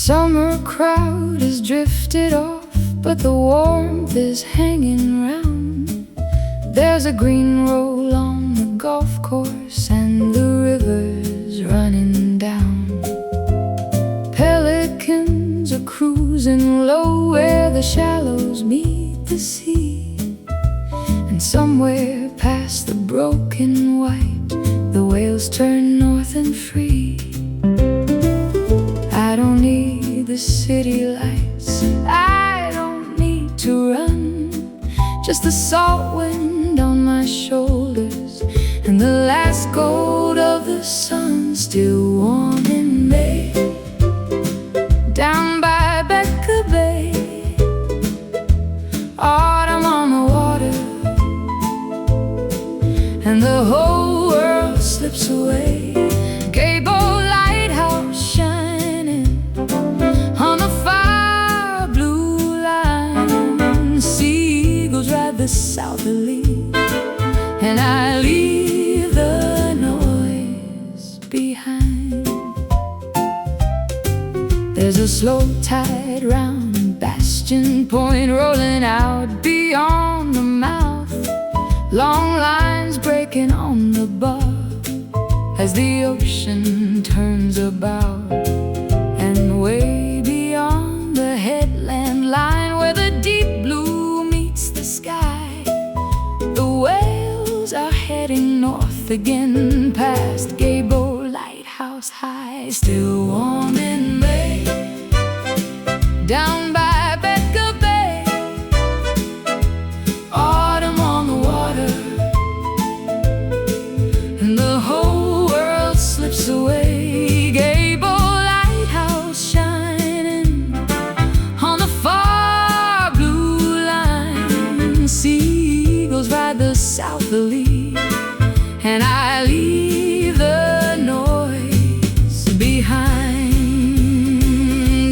Summer crowd has drifted off, but the warmth is hanging round. There's a green roll on the golf course, and the river's running down. Pelicans are cruising low where the shallows meet the sea. And somewhere past the broken white, the whales turn north and free. I don't need the city lights, I don't need to run. Just the salt wind on my shoulders, and the last gold of the sun still warm in May. Down by Betka Bay, autumn on the water, and the whole world slips away. Southerly, and I leave the noise behind. There's a slow tide round Bastion Point, rolling out beyond the mouth. Long lines breaking on the bar as the ocean turns about. And way beyond the headland line, where the deep blue meets the sky, heading north again past Gable Lighthouse High, still warm in May. Down by Betka Bay, autumn on the water, and the whole world slips away. Gable Lighthouse shining on the far blue line. Seagulls ride the southerly, and I leave the noise behind.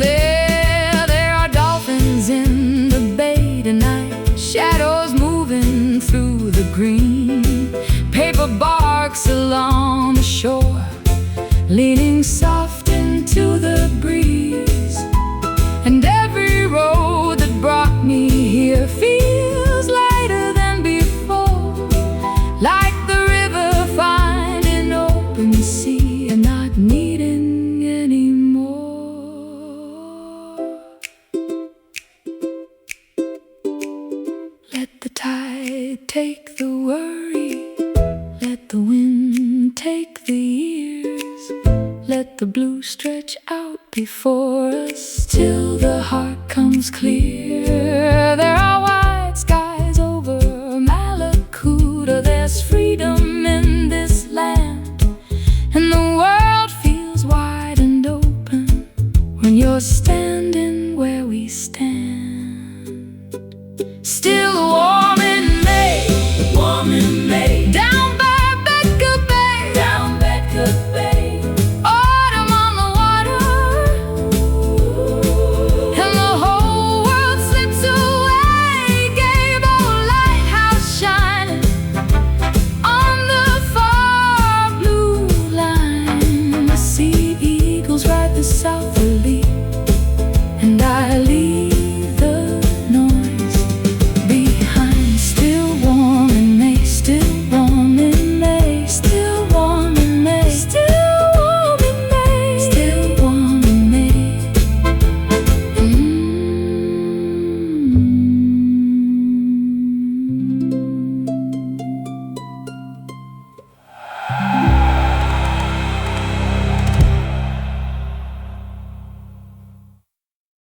There are dolphins in the bay tonight, shadows moving through the green. Paper barks along the shore, leaning soft into the breeze. And every road that brought me here feels lighter than before, like sea and not needing anymore. Let the tide take the worry, let the wind take the years. Let the blue stretch out before us till the heart comes clear. There are